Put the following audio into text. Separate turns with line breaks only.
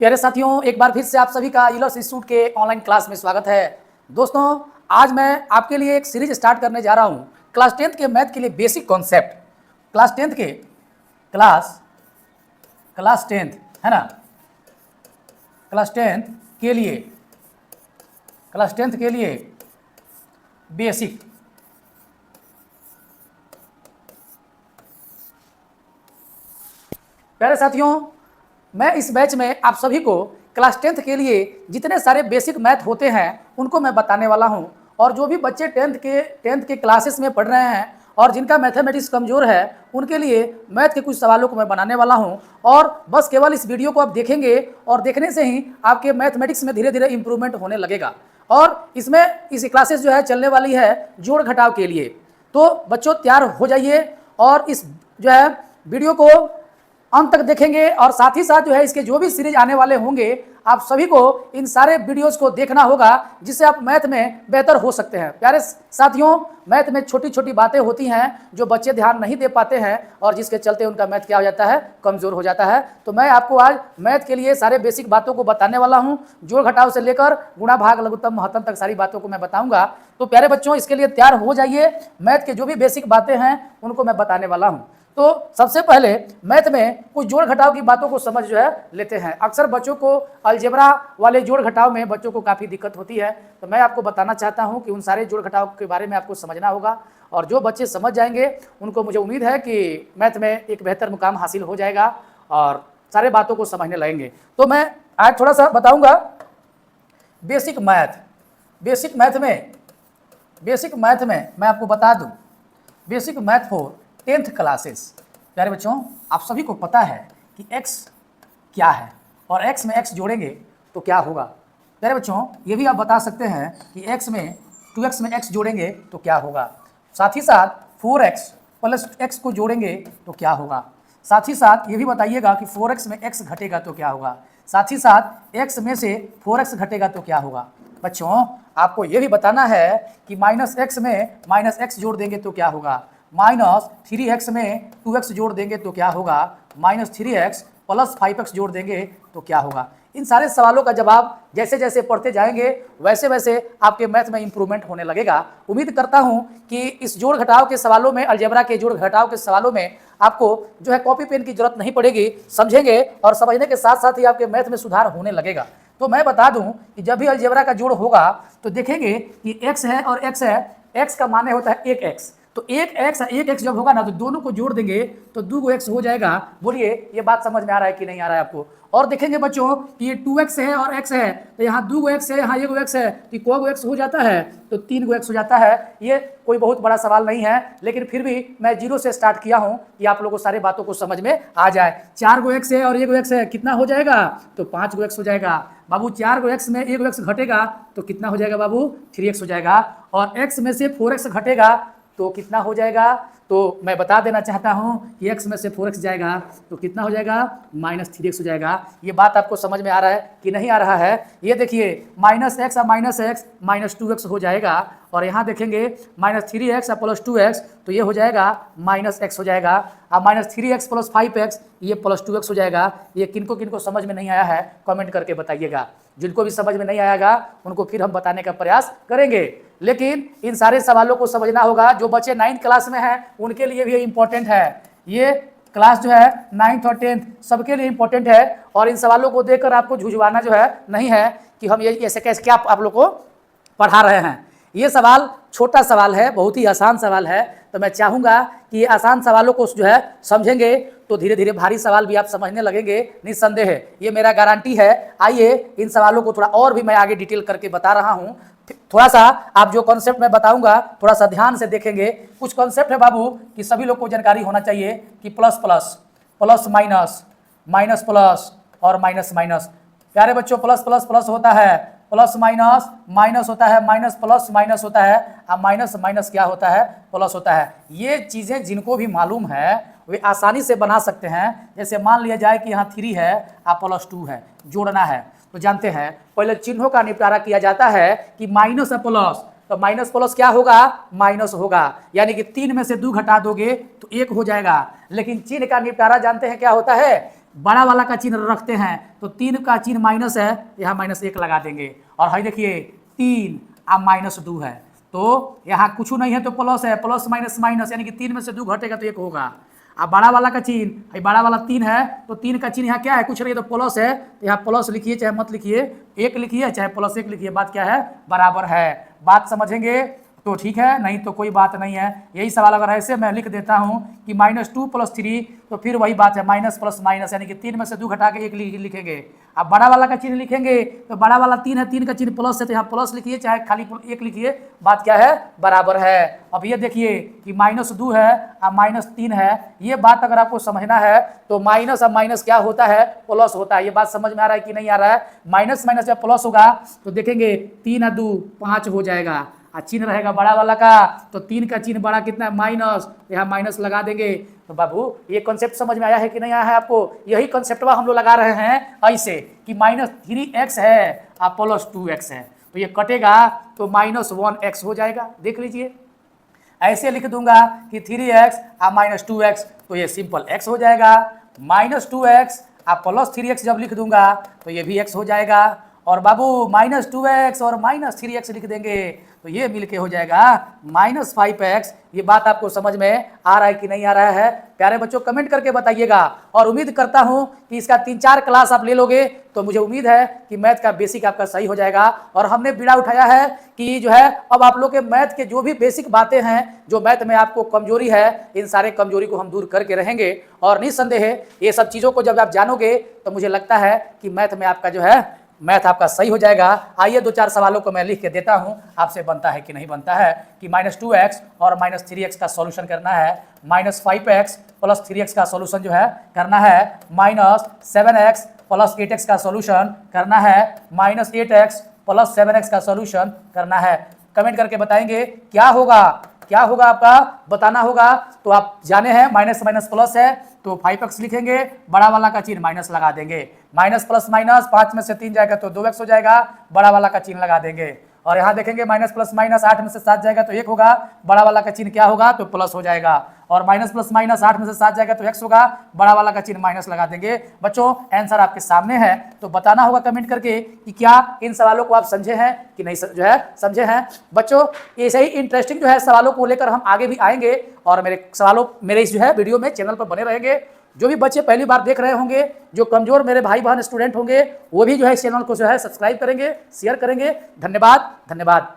प्यारे साथियों, एक बार फिर से आप सभी का इलर्स इंस्टीट्यूट के ऑनलाइन क्लास में स्वागत है। दोस्तों, आज मैं आपके लिए एक सीरीज स्टार्ट करने जा रहा हूं क्लास 10th के मैथ के लिए बेसिक कॉन्सेप्ट। क्लास 10th के क्लास 10th है ना, क्लास 10th के लिए बेसिक। प्यारे साथियों, मैं इस बैच में आप सभी को क्लास 10th के लिए जितने सारे बेसिक मैथ होते हैं उनको मैं बताने वाला हूं। और जो भी बच्चे 10th के क्लासेस में पढ़ रहे हैं और जिनका मैथमेटिक्स कमज़ोर है उनके लिए मैथ के कुछ सवालों को मैं बनाने वाला हूं। और बस केवल इस वीडियो को आप देखेंगे और देखने से ही आपके मैथमेटिक्स में धीरे धीरे इंप्रूवमेंट होने लगेगा। और इसमें इस क्लासेस जो है चलने वाली है जोड़ घटाव के लिए। तो बच्चों तैयार हो जाइए और इस जो है वीडियो को अंत तक देखेंगे और साथ ही साथ जो है इसके जो भी सीरीज आने वाले होंगे आप सभी को इन सारे वीडियोस को देखना होगा जिससे आप मैथ में बेहतर हो सकते हैं। प्यारे साथियों, मैथ में छोटी छोटी बातें होती हैं जो बच्चे ध्यान नहीं दे पाते हैं और जिसके चलते उनका मैथ क्या हो जाता है, कमज़ोर हो जाता है। तो मैं आपको आज मैथ के लिए सारे बेसिक बातों को बताने वाला हूँ। जोड़ घटाव से लेकर गुणा भाग लघुत्तम महत्तम तक सारी बातों को मैं बताऊँगा। तो प्यारे बच्चों, इसके लिए तैयार हो जाइए। मैथ के जो भी बेसिक बातें हैं उनको मैं बताने वाला हूँ। तो सबसे पहले मैथ में कुछ जोड़ घटाव की बातों को समझ जो है लेते हैं। अक्सर बच्चों को अलजेब्रा वाले जोड़ घटाव में बच्चों को काफ़ी दिक्कत होती है। तो मैं आपको बताना चाहता हूं कि उन सारे जोड़ घटाव के बारे में आपको समझना होगा और जो बच्चे समझ जाएंगे उनको मुझे उम्मीद है कि मैथ में एक बेहतर मुकाम हासिल हो जाएगा और सारे बातों को समझने लगेंगे। तो मैं आज थोड़ा सा बताऊँगा बेसिक मैथ में मैं आपको बता दूँ basic math for 10th classes. प्यारे बच्चों, आप सभी को पता है कि x क्या है और x में x जोड़ेंगे तो क्या होगा। प्यारे बच्चों, ये भी आप बता सकते हैं कि x में 2x में x जोड़ेंगे तो क्या होगा। साथ ही साथ 4x प्लस x को जोड़ेंगे तो क्या होगा। साथ ही साथ ये भी बताइएगा कि 4x में x घटेगा तो क्या होगा। साथ ही साथ x में से 4x घटेगा तो क्या होगा। बच्चों, आपको ये भी बताना है कि -x में -x जोड़ देंगे तो क्या होगा। -3x में 2x जोड़ देंगे तो क्या होगा। -3x प्लस 5x जोड़ देंगे तो क्या होगा। इन सारे सवालों का जवाब जैसे जैसे पढ़ते जाएंगे वैसे वैसे आपके मैथ में इंप्रूवमेंट होने लगेगा। उम्मीद करता हूं कि इस जोड़ घटाव के सवालों में, अलजेब्रा के जोड़ घटाव के सवालों में आपको जो है कॉपी पेन की जरूरत नहीं पड़ेगी। समझेंगे और समझने के साथ साथ ही आपके मैथ में सुधार होने लगेगा। तो मैं बता दूं कि जब भी अलजेब्रा का जोड़ होगा तो देखेंगे कि x है और x है, x का माने होता है 1x। तो एक एक्स जब होगा ना तो दोनों को जोड़ देंगे तो 2 x हो जाएगा। बोलिए, ये बात समझ में आ रहा है कि नहीं आ रहा है आपको। और देखेंगे बच्चों कि ये 2x है और x है, तो यहाँ 2 x है, यहाँ 1 x है, तो को x हो जाता है तो 3 x हो जाता है। ये कोई बहुत बड़ा सवाल नहीं है, लेकिन फिर भी मैं 0 से स्टार्ट किया हूँ कि आप लोगों को सारी बातों को समझ में आ जाए। 4 x है और 1 x है, कितना हो जाएगा तो 5 x हो जाएगा। बाबू 4 x में 1 x घटेगा तो कितना हो जाएगा बाबू, 3x हो जाएगा। और x में से 4x घटेगा तो कितना हो जाएगा। तो मैं बता देना चाहता हूं कि x में से 4x जाएगा तो कितना हो जाएगा, -3x हो जाएगा। ये बात आपको समझ में आ रहा है कि नहीं आ रहा है। ये देखिए -x और -x -2x हो जाएगा और यहाँ देखेंगे -3x प्लस 2x तो ये हो जाएगा -x हो जाएगा। अब -3x प्लस 5x ये प्लस 2x हो जाएगा। ये किनको समझ में नहीं आया है कमेंट करके बताइएगा। जिनको भी समझ में नहीं आएगा उनको फिर हम बताने का प्रयास करेंगे। लेकिन इन सारे सवालों को समझना होगा। जो बच्चे 9th क्लास में हैं उनके लिए भी इम्पोर्टेंट है। ये क्लास जो है 9th और 10th सबके लिए इम्पोर्टेंट है। और इन सवालों को देखकर आपको झुझवाना जो है नहीं है कि हम ये ऐसे कैसे क्या आप लोग को पढ़ा रहे हैं। ये सवाल छोटा सवाल है, बहुत ही आसान सवाल है। तो मैं चाहूँगा कि ये आसान सवालों को जो है समझेंगे तो धीरे धीरे भारी सवाल भी आप समझने लगेंगे, निस्संदेह है, ये मेरा गारंटी है। आइए इन सवालों को थोड़ा और भी मैं आगे डिटेल करके बता रहा हूँ। थोड़ा सा आप जो कॉन्सेप्ट मैं बताऊंगा थोड़ा सा ध्यान से देखेंगे। कुछ कॉन्सेप्ट है बाबू कि सभी लोग को जानकारी होना चाहिए कि plus plus, plus minus, minus plus और माइनस माइनस। प्यारे बच्चों, प्लस प्लस प्लस होता है, प्लस माइनस माइनस होता है, माइनस प्लस माइनस होता है, अब माइनस माइनस क्या होता है, प्लस होता है। ये चीज़ें जिनको भी मालूम है वे आसानी से बना सकते हैं। जैसे मान लिया जाए कि यहाँ 3 है और प्लस 2 है, जोड़ना है तो जानते हैं पहले चिन्हों का निपटारा किया जाता है कि माइनस और प्लस, तो माइनस प्लस क्या होगा, माइनस होगा। यानी कि 3 में से 2 घटा दोगे तो 1 हो जाएगा। लेकिन चिन्ह का निपटारा जानते हैं क्या होता है बड़ा वाला का चिन्ह रखते हैं तो 3 का चिन्ह माइनस है, यहाँ -1 लगा देंगे। और हाई देखिए 3 अब -2 है तो यहाँ कुछ नहीं है तो प्लस है, प्लस माइनस माइनस, यानी कि 3 में से 2 घटेगा तो 1 होगा। अब बड़ा वाला का चिन्ह, बड़ा वाला 3 है तो 3 का चिन्ह यहाँ क्या है, कुछ नहीं तो प्लस है, तो यहाँ प्लस लिखिए चाहे मत लिखिए, 1 लिखिए चाहे +1 लिखिए, बात क्या है, बराबर है। बात समझेंगे तो ठीक है, नहीं तो कोई बात नहीं है। यही सवाल अगर ऐसे मैं लिख देता हूँ कि -2 + 3 तो फिर वही बात है, माइनस प्लस माइनस, यानी कि 3 में से 2 घटा के 1 लिखेंगे। अब बड़ा वाला का चिन्ह लिखेंगे तो बड़ा वाला 3 है, 3 का चिन्ह प्लस है तो यहाँ प्लस लिखिए चाहे खाली 1 लिखिए, बात क्या है, बराबर है। अब ये देखिए कि -2 है अब -3 है, ये बात अगर आपको समझना है तो माइनस अब माइनस क्या होता है, प्लस होता है। ये बात समझ में आ रहा है कि नहीं आ रहा है? माइनस माइनस जब प्लस होगा तो देखेंगे 3 और 2 5 हो जाएगा, और चिन्ह रहेगा बड़ा वाला का तो 3 का चिन्ह बड़ा कितना है, माइनस, यहाँ माइनस लगा देंगे। तो बाबू ये कॉन्सेप्ट समझ में आया है कि नहीं आया है आपको? यही कॉन्सेप्ट हम लोग लगा रहे हैं ऐसे कि -3x है और +2x है, तो ये कटेगा तो -1x हो जाएगा। देख लीजिए, ऐसे लिख दूंगा कि 3x और -2x तो ये सिंपल x हो जाएगा, -2x और +3x जब लिख दूंगा तो ये भी x हो जाएगा। और बाबू -2x और -3x लिख देंगे तो ये मिलके हो जाएगा -5x। ये बात आपको समझ में आ रहा है कि नहीं आ रहा है? प्यारे बच्चों कमेंट करके बताइएगा, और उम्मीद करता हूं कि इसका 3-4 क्लास आप ले लोगे तो मुझे उम्मीद है कि मैथ का बेसिक आपका सही हो जाएगा। और हमने बीड़ा उठाया है कि जो है अब आप लोग के मैथ के जो भी बेसिक बातें हैं, जो मैथ में आपको कमजोरी है, इन सारे कमजोरी को हम दूर करके रहेंगे। और निस्संदेह ये सब चीज़ों को जब आप जानोगे तो मुझे लगता है कि मैथ में आपका जो है मैथ आपका सही हो जाएगा। आइए 2-4 सवालों को मैं लिख के देता हूं, आपसे बनता है कि नहीं बनता है। कि -2x और -3x का सॉल्यूशन करना है, -5x + 3x का सॉल्यूशन जो है करना है, -7x + 8x का सॉल्यूशन करना है, -8x + 7x का सॉल्यूशन करना है। कमेंट करके बताएंगे क्या होगा, क्या होगा आपका बताना होगा। तो आप जाने हैं माइनस माइनस प्लस है तो 5x लिखेंगे, बड़ा वाला का चिन्ह माइनस लगा देंगे, माइनस प्लस माइनस 5 में से 3 जाएगा तो 2x हो जाएगा, बड़ा वाला का चिन्ह लगा देंगे। और यहाँ देखेंगे माइनस प्लस माइनस 8 में से 7 जाएगा तो 1 होगा, बड़ा वाला का चिन्ह क्या होगा तो प्लस हो जाएगा। और माइनस प्लस माइनस 8 में से 7 जाएगा तो x होगा, बड़ा वाला का चिन्ह माइनस लगा देंगे। बच्चों आंसर आपके सामने है, तो बताना होगा कमेंट करके कि क्या इन सवालों को आप समझे हैं कि नहीं जो है समझे हैं। बच्चों ऐसे ही इंटरेस्टिंग जो है सवालों को लेकर हम आगे भी आएंगे, और मेरे इस जो है वीडियो में चैनल पर बने रहेंगे। जो भी बच्चे पहली बार देख रहे होंगे, जो कमजोर मेरे भाई बहन स्टूडेंट होंगे, वो भी जो है इस चैनल को जो है सब्सक्राइब करेंगे, शेयर करेंगे। धन्यवाद धन्यवाद।